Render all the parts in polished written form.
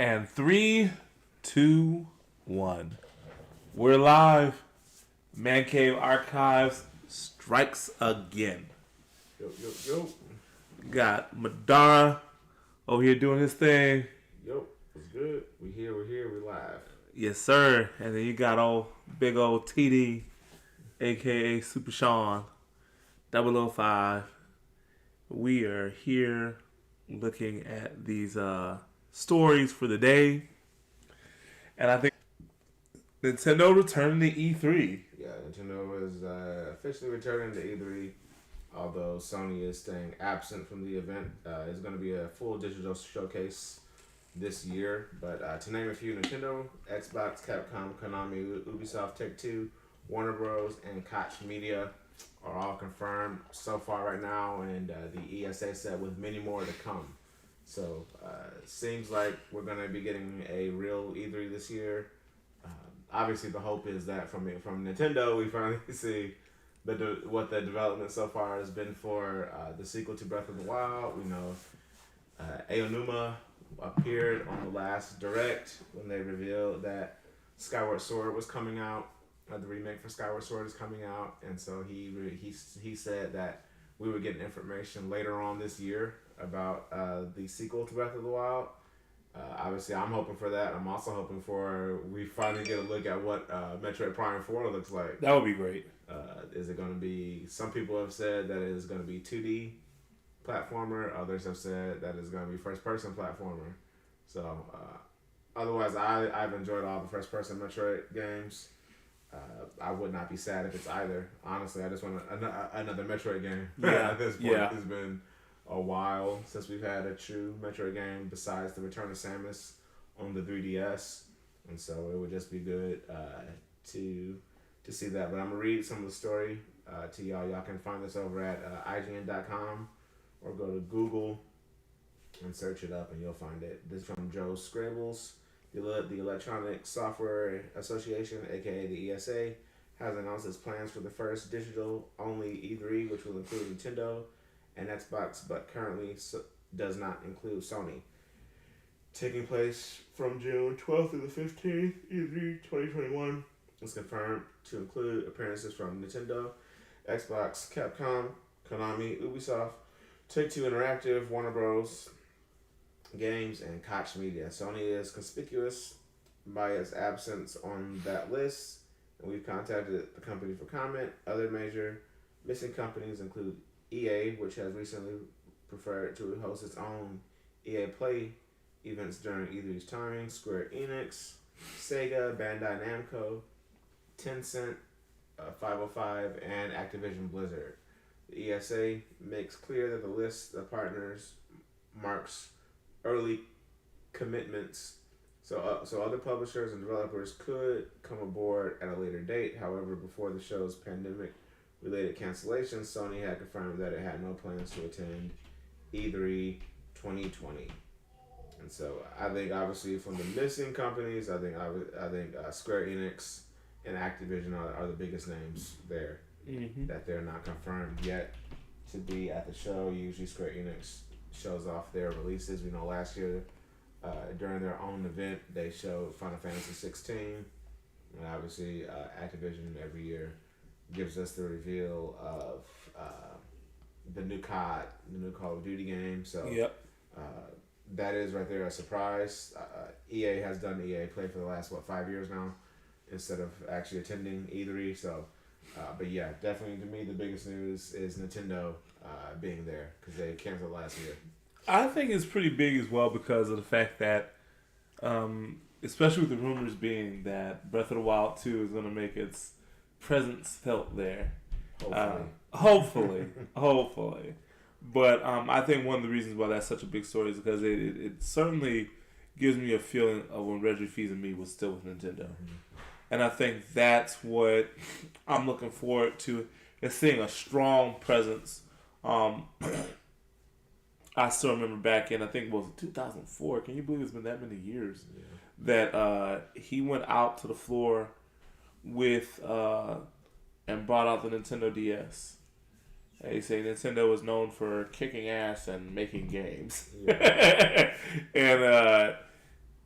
And 3, 2, 1. We're live. Man Cave Archives strikes again. Yo. Got Madara over here doing his thing. Yo, it's good. We here, we live. Yes, sir. And then you got big old TD, a.k.a. Super Sean, 005. We are here looking at these stories for the day. And I think Nintendo returning to E3. Yeah, Nintendo is officially returning to E3, although Sony is staying absent from the event. It's going to be a full digital showcase this year. But to name a few, Nintendo, Xbox, Capcom, Konami, Ubisoft, Take-Two, Warner Bros., and Koch Media are all confirmed so far right now, and the ESA said with many more to come. So seems like we're going to be getting a real E3 this year. Obviously, the hope is that from Nintendo, we finally see what the development so far has been for the sequel to Breath of the Wild. We know Aonuma appeared on the last Direct when they revealed that Skyward Sword was coming out. The remake for Skyward Sword is coming out, and so he said that we would get information later on this year about the sequel to Breath of the Wild. Obviously, I'm hoping for that. I'm also hoping we finally get a look at what Metroid Prime 4 looks like. That would be great. Is it going to be... Some people have said that it is going to be 2D platformer. Others have said that it's going to be first-person platformer. So, otherwise, I've enjoyed all the first-person Metroid games. I would not be sad if it's either. Honestly, I just want another Metroid game. Yeah. At this point, it's been a while since we've had a true Metroid game besides the Return of Samus on the 3DS, and so it would just be good to see that. But I'm gonna read some of the story to y'all. Y'all can find this over at IGN.com or go to Google and search it up, and you'll find it. This is from Joe Scrables. The Electronic Software Association, aka the ESA, has announced its plans for the first digital-only E3, which will include Nintendo and Xbox, but currently does not include Sony. Taking place from June 12th through the 15th, E3 2021 is confirmed to include appearances from Nintendo, Xbox, Capcom, Konami, Ubisoft, Take-Two Interactive, Warner Bros. Games, and Koch Media. Sony is conspicuous by its absence on that list, and we've contacted the company for comment. Other major missing companies include EA, which has recently preferred to host its own EA Play events during E3's timing, Square Enix, Sega, Bandai Namco, Tencent, 505, and Activision Blizzard. The ESA makes clear that the list of partners marks early commitments, so other publishers and developers could come aboard at a later date. However, before the show's pandemic-related cancellations, Sony had confirmed that it had no plans to attend E3 2020. And so I think, obviously, from the missing companies, I think Square Enix and Activision are the biggest names there. Mm-hmm. That they're not confirmed yet to be at the show. Usually Square Enix shows off their releases. We know last year during their own event they showed Final Fantasy 16, and obviously Activision every year gives us the reveal of the new COD, the new Call of Duty game. So that is right there a surprise. EA has done EA Play for the last 5 years now instead of actually attending E3. So but yeah, definitely to me the biggest news is Nintendo being there because they canceled last year. I think it's pretty big as well because of the fact that, especially with the rumors being that Breath of the Wild 2 is going to make its presence felt there. Hopefully. Hopefully. But I think one of the reasons why that's such a big story is because it certainly gives me a feeling of when Reggie Fils-Aimé was still with Nintendo. Mm-hmm. And I think that's what I'm looking forward to, is seeing a strong presence. I still remember back in, I think it was 2004. Can you believe it's been that many years? Yeah. That he went out to the floor with and brought out the Nintendo DS. They say Nintendo is known for kicking ass and making games. Yeah. And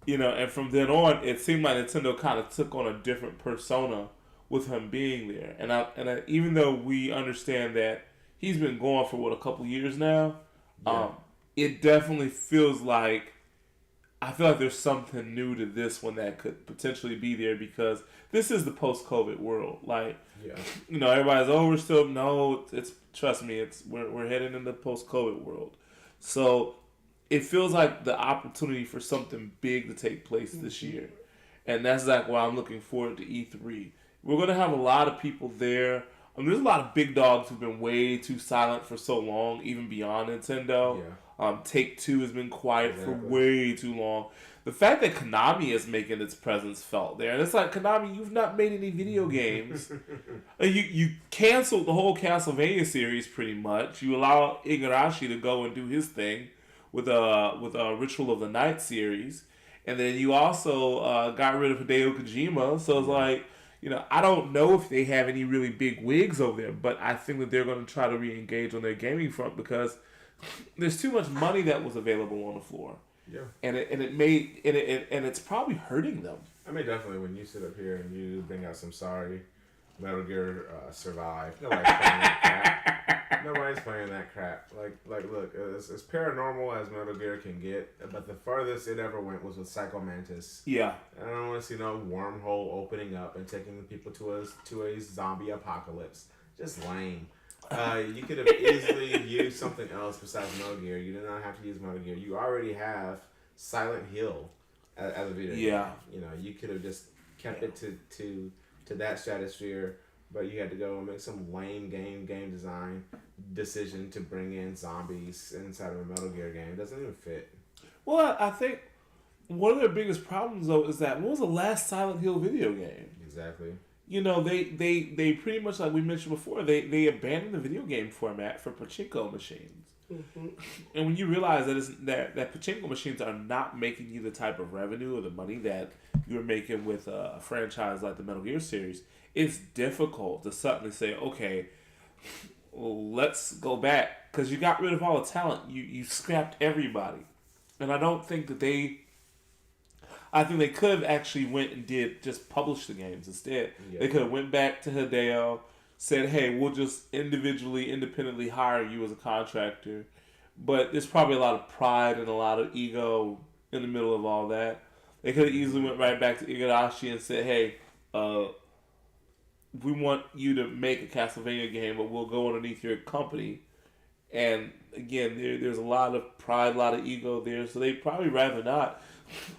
And from then on, it seemed like Nintendo kind of took on a different persona with him being there. And even though we understand that he's been gone for a couple years now, Yeah. it definitely feels like I feel like there's something new to this one that could potentially be there because this is the post-COVID world. Like, Yeah. everybody's we're still no. It's trust me, we're heading into the post-COVID world, so it feels like the opportunity for something big to take place this year, and that's like why I'm looking forward to E3. We're gonna have a lot of people there. There's a lot of big dogs who've been way too silent for so long, even beyond Nintendo. Yeah. Take Two has been quiet for Exactly. way too long. The fact that Konami is making its presence felt there, and it's like Konami, you've not made any video games. You canceled the whole Castlevania series pretty much. You allow Igarashi to go and do his thing with a Ritual of the Night series, and then you also got rid of Hideo Kojima. So it's like, I don't know if they have any really big wigs over there, but I think that they're going to try to re-engage on their gaming front because there's too much money that was available on the floor. Yeah. And it's probably hurting them. I mean, definitely when you sit up here and you bring out some sorry Metal Gear Survive, nobody's playing that crap. Nobody's playing that crap. Like, look, as paranormal as Metal Gear can get, but the furthest it ever went was with Psycho Mantis. Yeah. I don't want to see no wormhole opening up and taking the people to a zombie apocalypse. Just lame. You could have easily used something else besides Metal Gear. You did not have to use Metal Gear. You already have Silent Hill as a video Yeah. game. You could have just kept it to that stratosphere, but you had to go and make some lame game design decision to bring in zombies inside of a Metal Gear game. It doesn't even fit. Well, I think one of their biggest problems though is that when was the last Silent Hill video game? Exactly. They pretty much, like we mentioned before, they abandoned the video game format for pachinko machines. Mm-hmm. And when you realize that pachinko machines are not making you the type of revenue or the money that you're making with a franchise like the Metal Gear series, it's difficult to suddenly say, okay, well, let's go back because you got rid of all the talent. You scrapped everybody, and I don't think that I think they could have actually went and did just publish the games instead. Yeah. They could have went back to Hideo, said, "Hey, we'll just independently hire you as a contractor." But there's probably a lot of pride and a lot of ego in the middle of all that. They could have easily went right back to Igarashi and said, "Hey, we want you to make a Castlevania game, but we'll go underneath your company." And again, there's a lot of pride, a lot of ego there, so they'd probably rather not.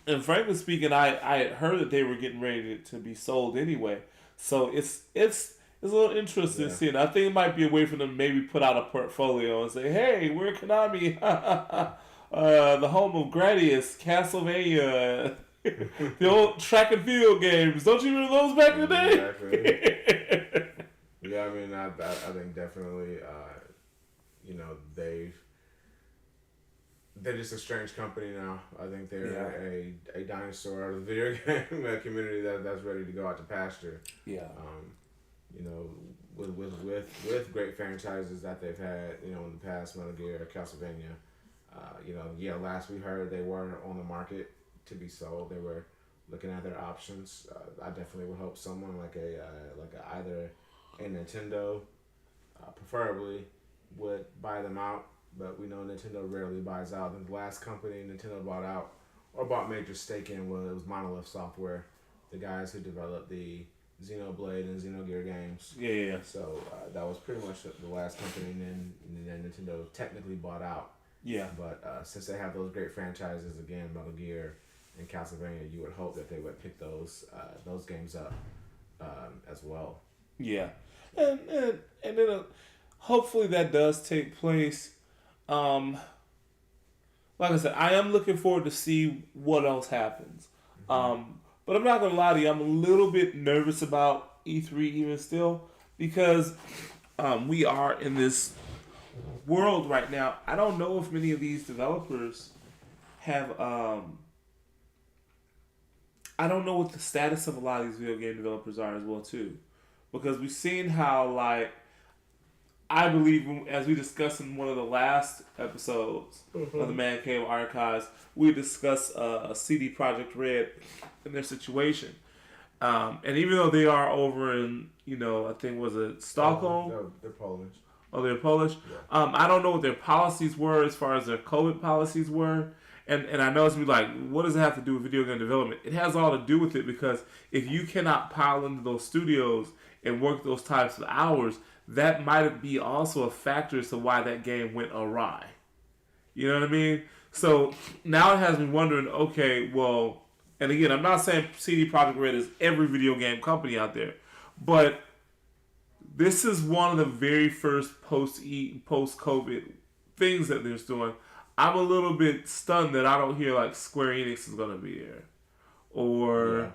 And frankly speaking, I had heard that they were getting ready to be sold anyway. So it's a little interesting seeing. I think it might be a way for them to maybe put out a portfolio and say, "Hey, we're Konami, the home of Gradius, Castlevania, the old track and field games. Don't you remember those back in the day?" Exactly. Yeah, I mean, I think definitely, they're just a strange company now. I think they're a dinosaur of the video game community that's ready to go out to pasture. Yeah. With great franchises that they've had, in the past, Metal Gear, Castlevania. Last we heard they weren't on the market to be sold. They were looking at their options. I definitely would hope someone like either a Nintendo, preferably, would buy them out. But we know Nintendo rarely buys out. And the last company Nintendo bought out or bought major stake in was Monolith Software, the guys who developed the Xenoblade and Xenogear games. Yeah. So that was pretty much the last company and then Nintendo technically bought out. Yeah. But since they have those great franchises, again, Metal Gear and Castlevania, you would hope that they would pick those games up as well. Yeah. And then hopefully that does take place. Like I said, I am looking forward to see what else happens. But I'm not gonna lie to you, I'm a little bit nervous about E3 even still because we are in this world right now. I don't know if many of these developers have. I don't know what the status of a lot of these video game developers are as well too, because we've seen how I believe, as we discussed in one of the last episodes of the Man Cave Archives, we discussed CD Projekt Red and their situation. And even though they are over in, I think, was it Stockholm? They're Polish. Oh, they're Polish? Yeah. I don't know what their policies were as far as their COVID policies were. And I know it's be like, what does it have to do with video game development? It has all to do with it, because if you cannot pile into those studios and work those types of hours, that might be also a factor as to why that game went awry. You know what I mean? So now it has me wondering, okay, well, and again, I'm not saying CD Projekt Red is every video game company out there, but this is one of the very first post-COVID things that they're doing. I'm a little bit stunned that I don't hear like Square Enix is going to be there, or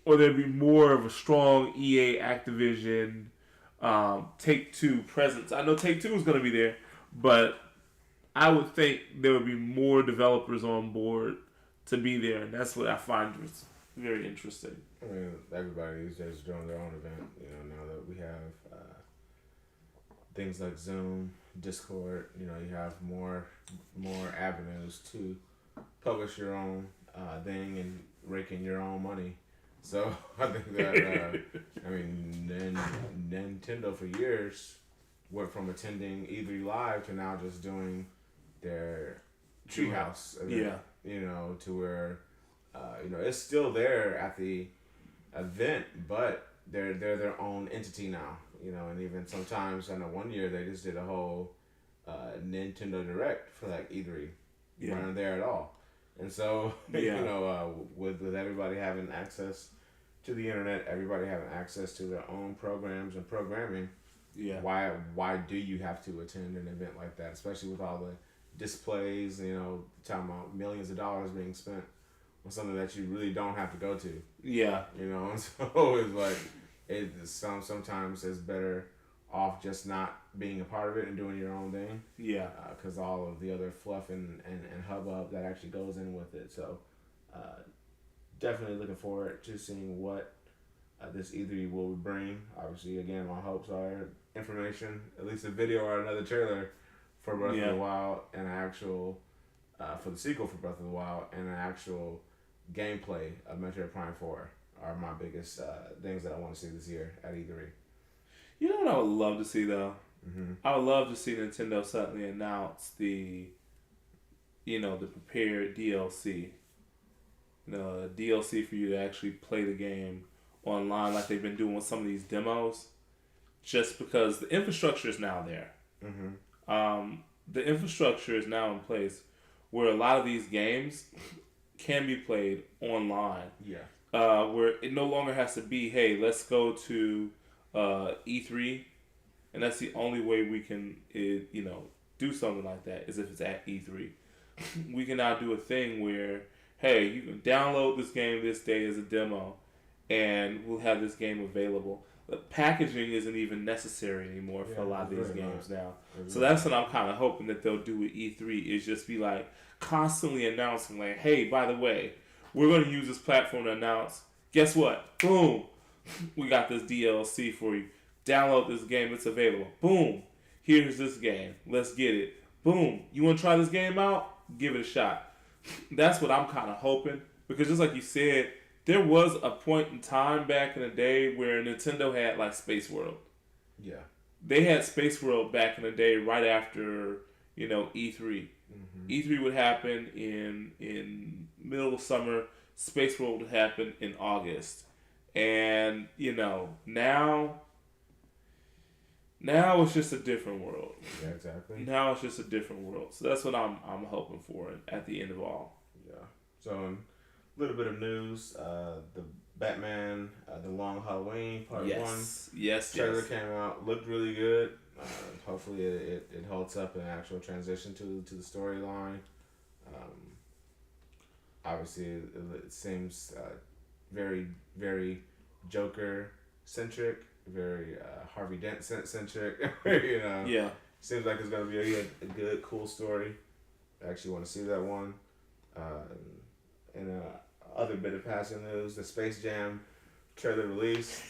there'd be more of a strong EA, Activision, Take-Two presence. I know Take-Two is going to be there, but I would think there would be more developers on board to be there, and that's what I find very interesting. I mean, everybody is just doing their own event. Now that we have things like Zoom, Discord, you have more avenues to publish your own thing and rake in your own money. So I think that Nintendo for years went from attending E3 Live to now just doing their Treehouse event. Yeah. To where it's still there at the event, but they're their own entity now. And even sometimes I know one year they just did a whole Nintendo Direct for like E3. Yeah. Weren't there at all. And so with everybody having access to the internet, everybody having access to their own programs and programming. Yeah. Why do you have to attend an event like that, especially with all the displays, talking about millions of dollars being spent on something that you really don't have to go to. Yeah. And so it's like sometimes it's better off just not being a part of it and doing your own thing. Yeah. Because all of the other fluff and hubbub that actually goes in with it. So definitely looking forward to seeing what this E3 will bring. Obviously, again, my hopes are information, at least a video or another trailer for Breath of the Wild, and an actual for the sequel for Breath of the Wild, and an actual gameplay of Metroid Prime 4 are my biggest things that I want to see this year at E3. You know what I would love to see though? Mm-hmm. I would love to see Nintendo suddenly announce the prepared DLC. DLC for you to actually play the game online like they've been doing with some of these demos. Just because the infrastructure is now there. Mm-hmm. The infrastructure is now in place where a lot of these games can be played online. Yeah. Where it no longer has to be, hey, let's go to E3, and that's the only way we can, do something like that is if it's at E3. We can now do a thing where, hey, you can download this game this day as a demo, and we'll have this game available. The packaging isn't even necessary anymore for a lot of these games now. So that's what I'm kind of hoping that they'll do with E3 is just be like constantly announcing like, hey, by the way, we're going to use this platform to announce, guess what? Boom. We got this DLC for you. Download this game. It's available. Boom. Here's this game. Let's get it. Boom. You want to try this game out? Give it a shot. That's what I'm kind of hoping. Because just like you said, there was a point in time back in the day where Nintendo had like Space World. Yeah. They had Space World back in the day right after, E3. Mm-hmm. E3 would happen in middle of summer. Space World would happen in August. And, now it's just a different world. Yeah, exactly. Now it's just a different world. So that's what I'm hoping for at the end of all. Yeah. So, a little bit of news. The Batman, The Long Halloween, Part 1. Yes. Trailer came out. Looked really good. Hopefully it holds up in actual transition to the storyline. Obviously, it seems very, very Joker-centric, very Harvey Dent-centric. Yeah. Seems like it's going to be a good, cool story. I actually want to see that one. And other bit of passing news, the Space Jam trailer release.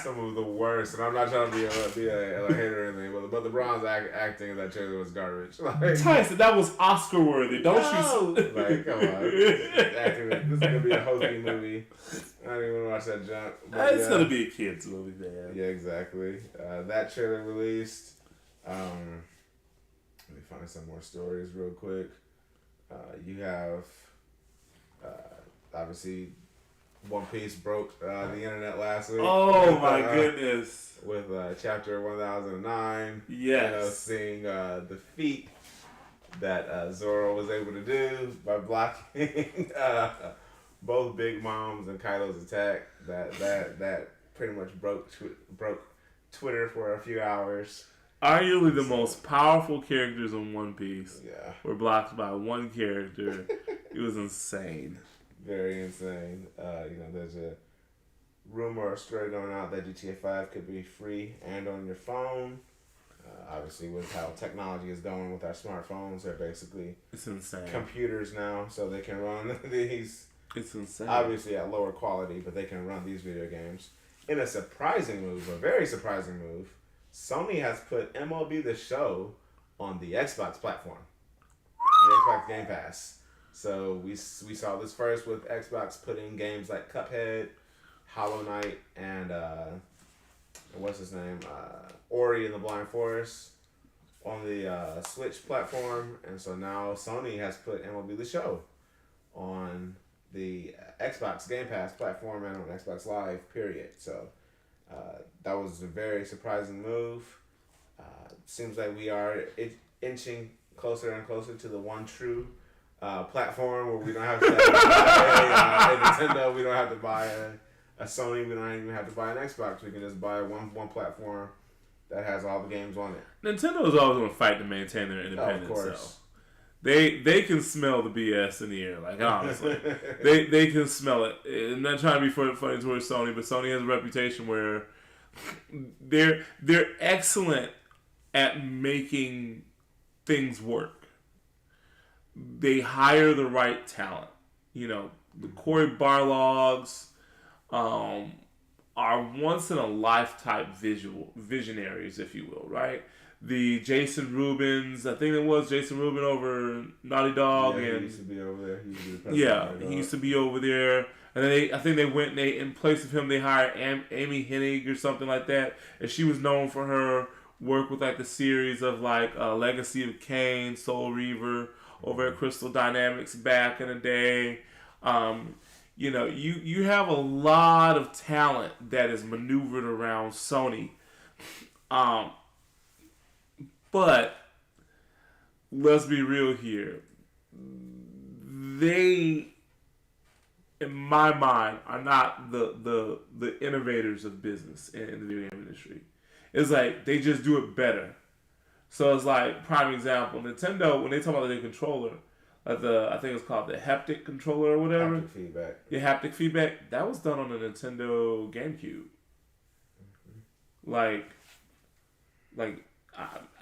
some of the worst, and I'm not trying to be a hater or anything, but LeBron's acting in that trailer was garbage. Like, Tyson, that was Oscar worthy. Don't you? Like, come on. This is gonna be a hokey movie. I don't even want to watch that junk. It's gonna be a kids movie, man. Yeah, exactly. That trailer released. Let me find some more stories real quick. You have obviously One Piece broke the internet last week. Oh my goodness! With chapter 1009. Yes. Seeing the feat that Zoro was able to do by blocking both Big Mom's and Kaido's attack. That pretty much broke Twitter for a few hours. Arguably the most powerful characters in One Piece were blocked by one character. It was insane. Very insane. There's a rumor or story going out that GTA 5 could be free and on your phone. Obviously, with how technology is going with our smartphones, they're basically it's insane computers now, so they can run these. It's insane. Obviously at lower quality, but they can run these video games. In a surprising move, a very surprising move, Sony has put MLB The Show on the Xbox platform, the Xbox Game Pass. So we saw this first with Xbox putting games like Cuphead, Hollow Knight, and what's his name, Ori and the Blind Forest on the Switch platform, and so now Sony has put MLB The Show on the Xbox Game Pass platform and on Xbox Live, period. So that was a very surprising move. Seems like we are inching closer and closer to the one true platform where we don't have to buy a Nintendo, we don't have to buy a Sony, we don't even have to buy an Xbox. We can just buy one platform that has all the games on it. Nintendo is always going to fight to maintain their independence. Of course. So. They can smell the BS in the air, like honestly. they can smell it. I'm not trying to be funny towards Sony, but Sony has a reputation where they're excellent at making things work. They hire the right talent. The Cory Barlogs are once in a lifetime visionaries, if you will, right? The Jason Rubins, I think it was Jason Rubin over Naughty Dog. Yeah, and he used to be over there. He used to be over there. And then I think they went, in place of him, they hired Amy Hennig or something like that. And she was known for her work with the series of Legacy of Kain, Soul Reaver, over at Crystal Dynamics back in the day. You have a lot of talent that is maneuvered around Sony. But let's be real here. They, in my mind, are not the innovators of business in the video game industry. It's like they just do it better. So it's like, prime example, Nintendo, when they talk about their controller, I think it's called the haptic controller or whatever. Haptic feedback. Yeah, haptic feedback. That was done on the Nintendo GameCube. Mm-hmm.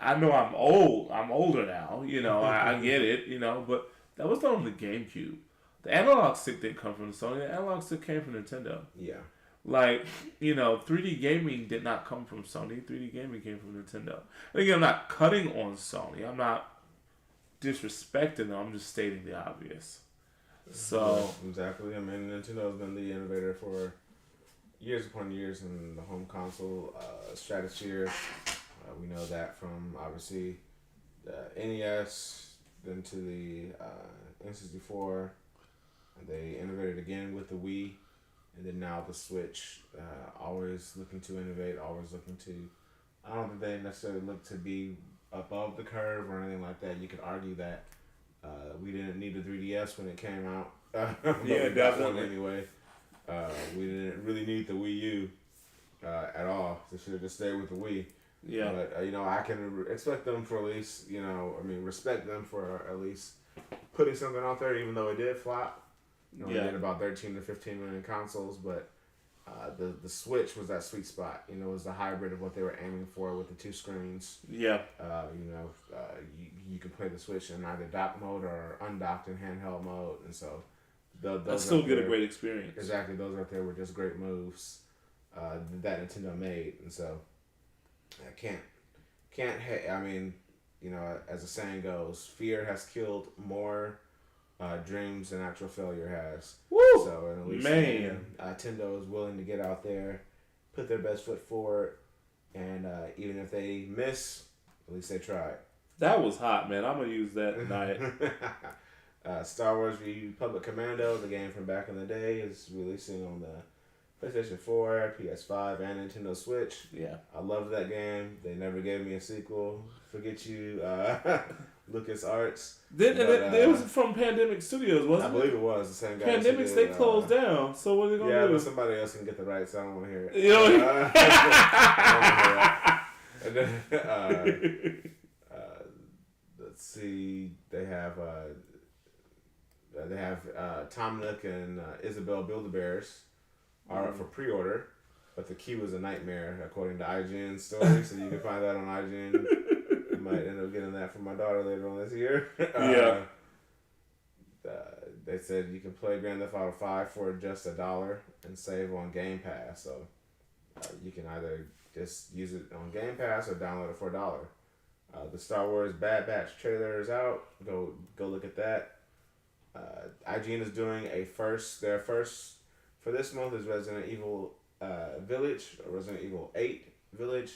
I know I'm old. I'm older now. I get it. But that was done on the GameCube. The analog stick didn't come from Sony. The analog stick came from Nintendo. Yeah. 3D gaming did not come from Sony. 3D gaming came from Nintendo. And again, I'm not cutting on Sony. I'm not disrespecting them. I'm just stating the obvious. So yeah, exactly. I mean, Nintendo's been the innovator for years upon years in the home console stratosphere. We know that from obviously the NES, then to the N64. And they innovated again with the Wii, and then now the Switch. Always looking to innovate, always looking to. I don't think they necessarily look to be above the curve or anything like that. You could argue that we didn't need the 3DS when it came out. Yeah, definitely. Anyway, we didn't really need the Wii U at all. They should have just stayed with the Wii. Yeah. But I can expect them for at least respect them for at least putting something out there, even though it did flop. They did about 13 to 15 million consoles, but the Switch was that sweet spot. It was the hybrid of what they were aiming for with the two screens. Yeah. You can play the Switch in either dock mode or undocked in handheld mode, and so those still get a great experience. Exactly, those right there were just great moves. that Nintendo made, and so I can't. I mean, as the saying goes, fear has killed more dreams than actual failure has. Woo! So, and at least Man. Nintendo is willing to get out there, put their best foot forward, and even if they miss, at least they tried. That was hot, man. I'm gonna use that tonight. Star Wars Republic Commando, the game from back in the day, is releasing on the PlayStation 4, PS5, and Nintendo Switch. Yeah. I love that game. They never gave me a sequel. Forget you, LucasArts. It was from Pandemic Studios, wasn't it? I believe it was the same guy. Pandemics, they closed down. So what are they gonna do? Yeah, but somebody else can get the rights. I don't want to hear it. You know? And then, let's see. They have Tom Nook and Isabel Build-A-Bears are up for pre-order, but the queue is a nightmare according to IGN's story. So you can find that on IGN. I might end up getting that from my daughter later on this year. They said you can play Grand Theft Auto 5 for just $1 and save on Game Pass. So you can either just use it on Game Pass or download it for $1. The Star Wars Bad Batch trailer is out. Go look at that. IGN is doing their first for this month is Resident Evil Village, or Resident Evil 8 Village.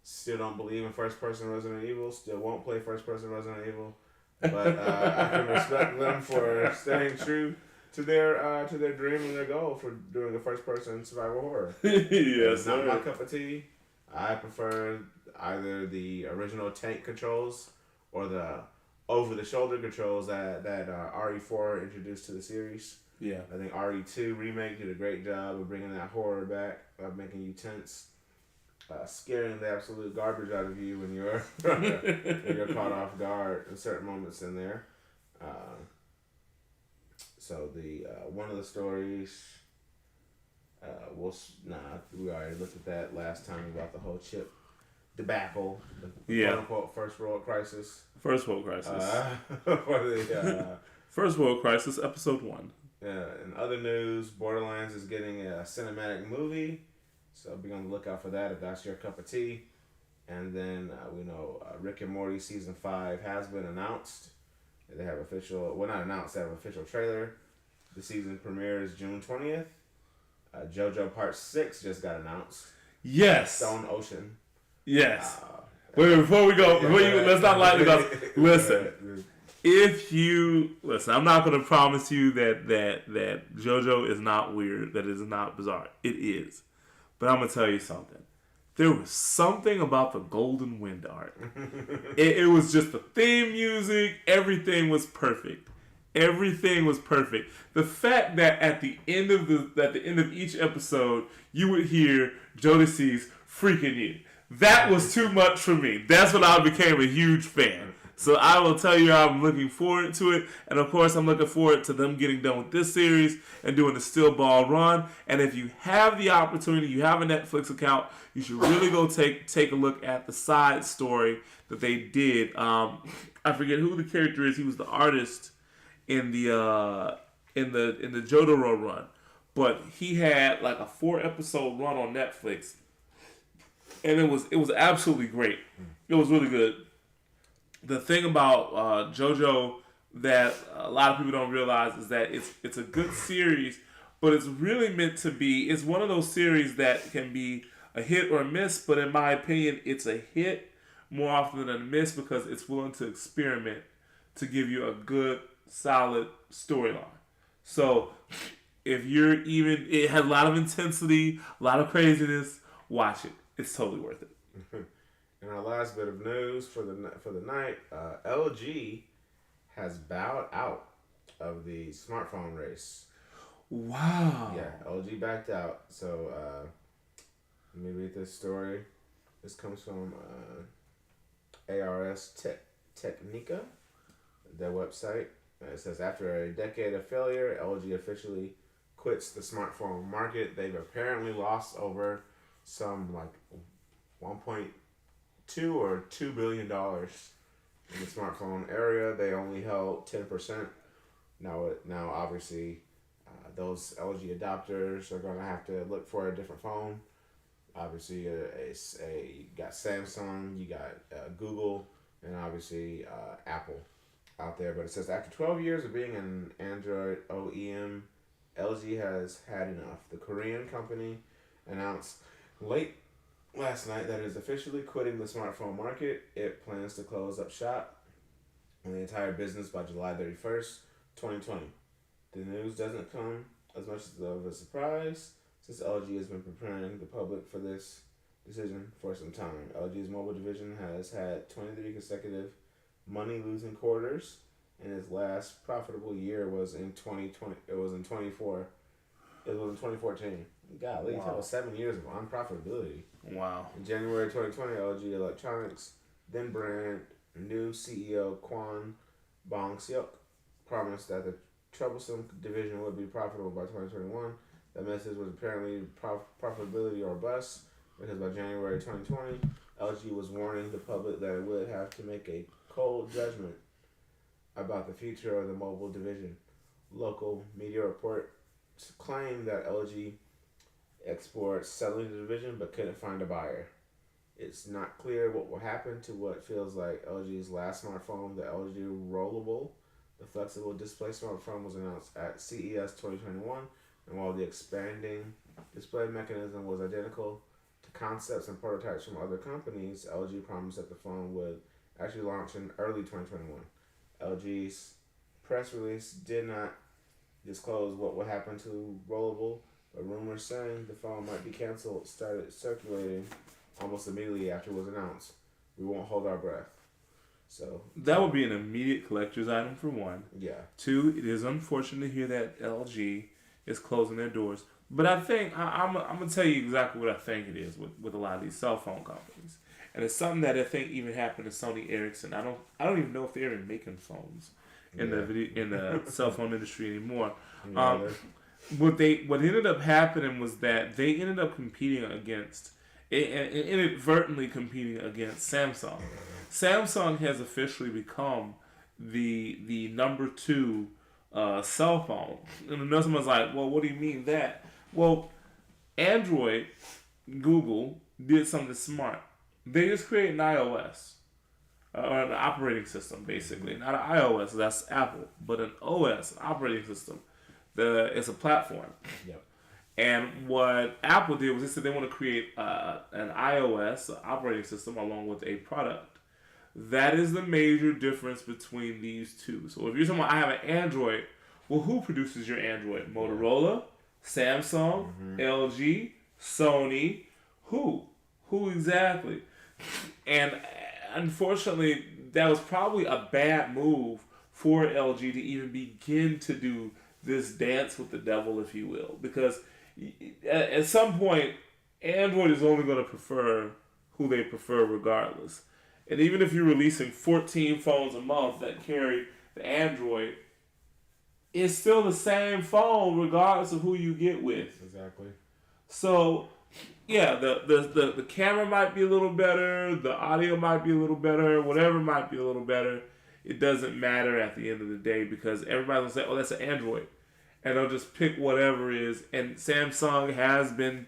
Still don't believe in first person Resident Evil. Still won't play first person Resident Evil. But I can respect them for staying true to their dream and their goal for doing a first person survival horror. Yes, not my cup of tea. I prefer either the original tank controls or the over the shoulder controls that RE4 introduced to the series. Yeah. I think RE2 remake did a great job of bringing that horror back, of making you tense, scaring the absolute garbage out of you when you're caught off guard in certain moments in there. So the one of the stories, we already looked at that last time about the whole chip debacle, the quote unquote first world crisis. First world crisis. For First World Crisis, episode 1. In other news, Borderlands is getting a cinematic movie, so be on the lookout for that if that's your cup of tea. And then we know Rick and Morty season 5 has been announced. They have not announced, they have an official trailer. The season premieres June 20th. JoJo Part 6 just got announced. Yes. Stone Ocean. Yes. Wait, before we go, let's not lighten it up. Listen. I'm not going to promise you that JoJo is not weird, that it is not bizarre. It is. But I'm going to tell you something. There was something about the Golden Wind art. It was just the theme music. Everything was perfect. Everything was perfect. The fact that at the end of each episode, you would hear Jodeci's "Freaking You." That was too much for me. That's when I became a huge fan. So I will tell you, I'm looking forward to it. And of course, I'm looking forward to them getting done with this series and doing the Steel Ball run. And if you have the opportunity, you have a Netflix account, you should really go take a look at the side story that they did. I forget who the character is. He was the artist in the Jotaro run. But he had like a 4-episode run on Netflix. And it was absolutely great. It was really good. The thing about JoJo that a lot of people don't realize is that it's a good series, but it's really meant to be. It's one of those series that can be a hit or a miss, but in my opinion, it's a hit more often than a miss because it's willing to experiment to give you a good, solid storyline. So if it has a lot of intensity, a lot of craziness, watch it. It's totally worth it. And our last bit of news for the night, LG has bowed out of the smartphone race. Wow. Yeah, LG backed out. So let me read this story. This comes from ARS Technica, their website. It says, after a decade of failure, LG officially quits the smartphone market. They've apparently lost over some like 1.2 or $2 billion in the smartphone area. They only held 10%. Now obviously, those LG adopters are going to have to look for a different phone. Obviously, you got Samsung, you got Google, and obviously Apple out there. But it says after 12 years of being an Android OEM, LG has had enough. The Korean company announced late last night that it is officially quitting the smartphone market. It plans to close up shop on the entire business by July 31st, 2020. The news doesn't come as much of a surprise since LG has been preparing the public for this decision for some time. LG's mobile division has had 23 consecutive money losing quarters, and its last profitable year was in 2020. It was in 24. It was in 2014. Golly, wow. That was 7 years of unprofitability. Wow. In January 2020, LG Electronics, then brand new CEO Kwon Bong-seok, promised that the troublesome division would be profitable by 2021. That message was apparently profitability or bust, because by January 2020, LG was warning the public that it would have to make a cold judgment about the future of the mobile division. Local media reports claim that LG explored selling the division but couldn't find a buyer. It's not clear what will happen to what feels like LG's last smartphone, the LG Rollable. The flexible display smartphone was announced at CES 2021, and while the expanding display mechanism was identical to concepts and prototypes from other companies, LG promised that the phone would actually launch in early 2021. LG's press release did not disclose what would happen to Rollable, but rumors saying the phone might be canceled started circulating almost immediately after it was announced. We won't hold our breath. So that would be an immediate collector's item for one. Yeah. Two, it is unfortunate to hear that LG is closing their doors. But I think I'm gonna tell you exactly what I think it is with a lot of these cell phone companies, and it's something that I think even happened to Sony Ericsson. I don't even know if they're even making phones in the cell phone industry anymore. What ended up happening was that they ended up competing against, inadvertently competing against Samsung. Samsung has officially become the number 2 cell phone. And another someone's like, well, what do you mean that? Well, Android, Google, did something smart. They just created an iOS, or an operating system, basically. Not an iOS, that's Apple, but an OS, an operating system. It's a platform. Yep. And what Apple did was they said they want to create an iOS an operating system along with a product. That is the major difference between these two. So if you're talking about I have an Android, well, who produces your Android? Motorola, Samsung, LG, Sony. Who exactly? And unfortunately, that was probably a bad move for LG to even begin to do this dance with the devil, if you will, because at some point, Android is only going to prefer who they prefer regardless. And even if you're releasing 14 phones a month that carry the Android, it's still the same phone regardless of who you get with. Exactly. So, yeah, the camera might be a little better, the audio might be a little better, whatever might be a little better. It doesn't matter at the end of the day because everybody's going to say, oh, that's an Android. And they'll just pick whatever is. And Samsung has been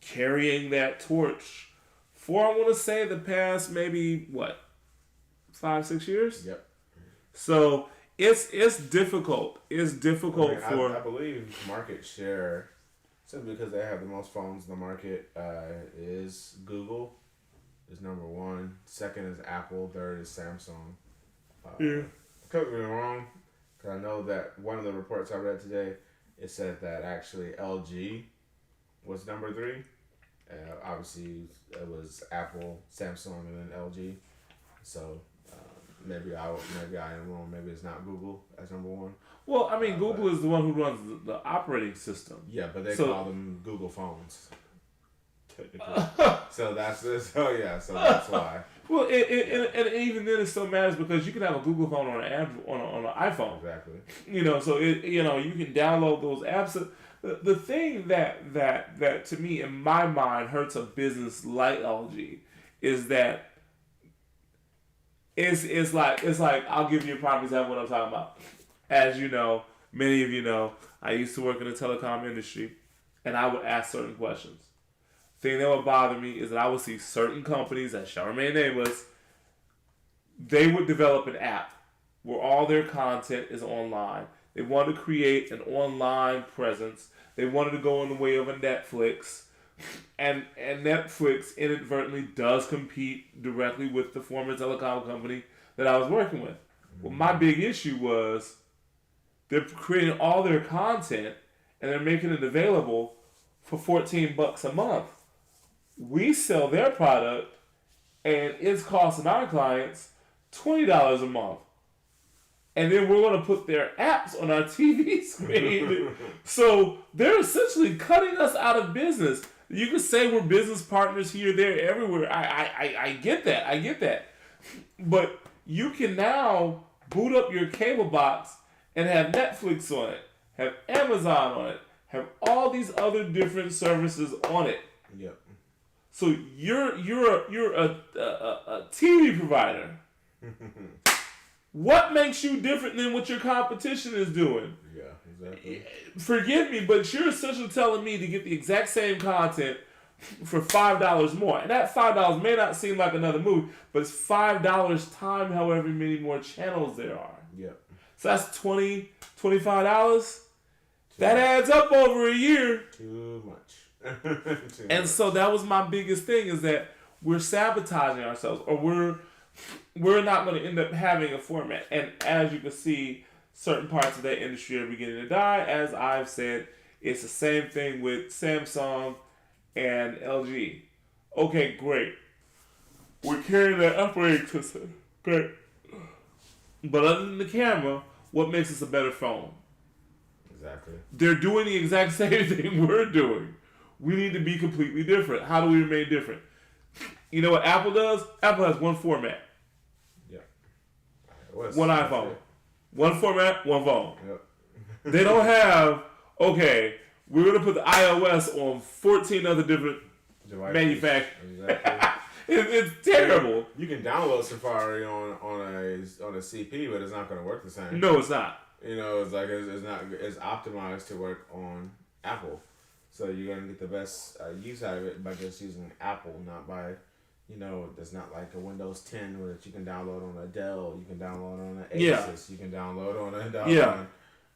carrying that torch for, I want to say, the past maybe, 5-6 years? Yep. So it's difficult. It's difficult I believe market share, simply because they have the most phones in the market, is Google is number 1. Second is Apple. Third is Samsung. Could be wrong, because I know that one of the reports I read today, it said that actually LG was number 3. Obviously, it was Apple, Samsung, and then LG. So maybe I am wrong. Maybe it's not Google as number 1. Well, I mean, Google is the one who runs the operating system. Yeah, but they call them Google phones. Technically. So that's why. Well, and even then, it still matters because you can have a Google phone on an Android, on an iPhone. Exactly. So you can download those apps. The thing that to me in my mind hurts a business like LG is that it's like I'll give you a prime example of what I'm talking about. As you know, many of you know, I used to work in the telecom industry, and I would ask certain questions. thing that would bother me is that I would see certain companies that shall remain nameless. They would develop an app where all their content is online. They wanted to create an online presence. They wanted to go in the way of a Netflix. And Netflix inadvertently does compete directly with the former telecom company that I was working with. Well, my big issue was they're creating all their content and they're making it available for $14 a month. We sell their product and it's costing our clients $20 a month. And then we're going to put their apps on our TV screen. So they're essentially cutting us out of business. You could say we're business partners here, there, everywhere. I get that. I get that. But you can now boot up your cable box and have Netflix on it, have Amazon on it, have all these other different services on it. Yep. So you're a TV provider. What makes you different than what your competition is doing? Yeah, exactly. Forgive me, but you're essentially telling me to get the exact same content for $5 more. And that $5 may not seem like another movie, but it's $5 times however many more channels there are. Yep. So that's $20, $25. That adds up over a year. Too much. And so that was my biggest thing, is that we're sabotaging ourselves, or we're not going to end up having a format. And as you can see, certain parts of that industry are beginning to die. As I've said, it's the same thing with Samsung and LG. Okay, great. We're carrying that operating system. Great. But other than the camera, what makes us a better phone? Exactly. They're doing the exact same thing we're doing. We need to be completely different. How do we remain different? You know what Apple does? Apple has one format. Yeah. One iPhone. One format, one phone. Yep. They don't have, okay, we're going to put the iOS on 14 other different manufacturers. Exactly. It's terrible. You can download Safari on a CP, but it's not going to work the same. No, it's not. You know, it's like it's optimized to work on Apple, so you're gonna get the best use out of it by just using Apple, not by, you know, there's not like a Windows 10 that you can download on a Dell, you can download on an Asus, you can download on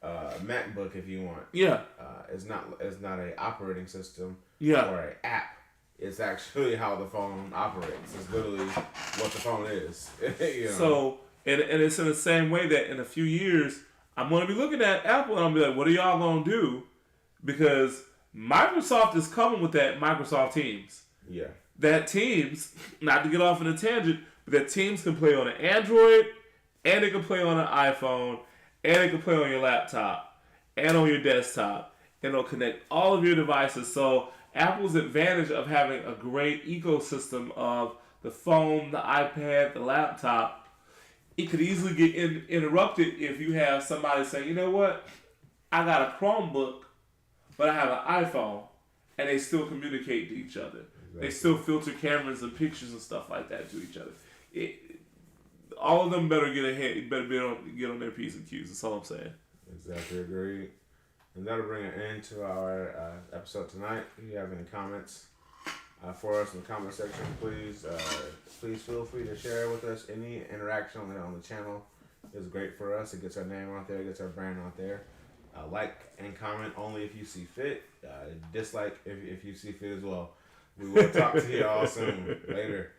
a MacBook if you want. Yeah. It's not a operating system Yeah. or an app. It's actually how the phone operates. It's literally what the phone is. You know? So, and it's in the same way that in a few years, I'm going to be looking at Apple and I'll be like, what are y'all going to do? Because Microsoft is coming with that Microsoft Teams. Yeah. That Teams, not to get off on a tangent, but that Teams can play on an Android, and it can play on an iPhone, and it can play on your laptop, and on your desktop, and it'll connect all of your devices. So Apple's advantage of having a great ecosystem of the phone, the iPad, the laptop, it could easily get interrupted if you have somebody say, you know what, I got a Chromebook, but I have an iPhone, and they still communicate to each other. Exactly. They still filter cameras and pictures and stuff like that to each other. All of them better get ahead. Better get on their P's and Q's. That's all I'm saying. Exactly, agreed. And that'll bring an end to our episode tonight. If you have any comments for us in the comment section, please feel free to share with us. Any interaction on the channel is great for us. It gets our name out there, it gets our brand out there. Like and comment only if you see fit. Dislike if you see fit as well. We will talk to you all soon. Later.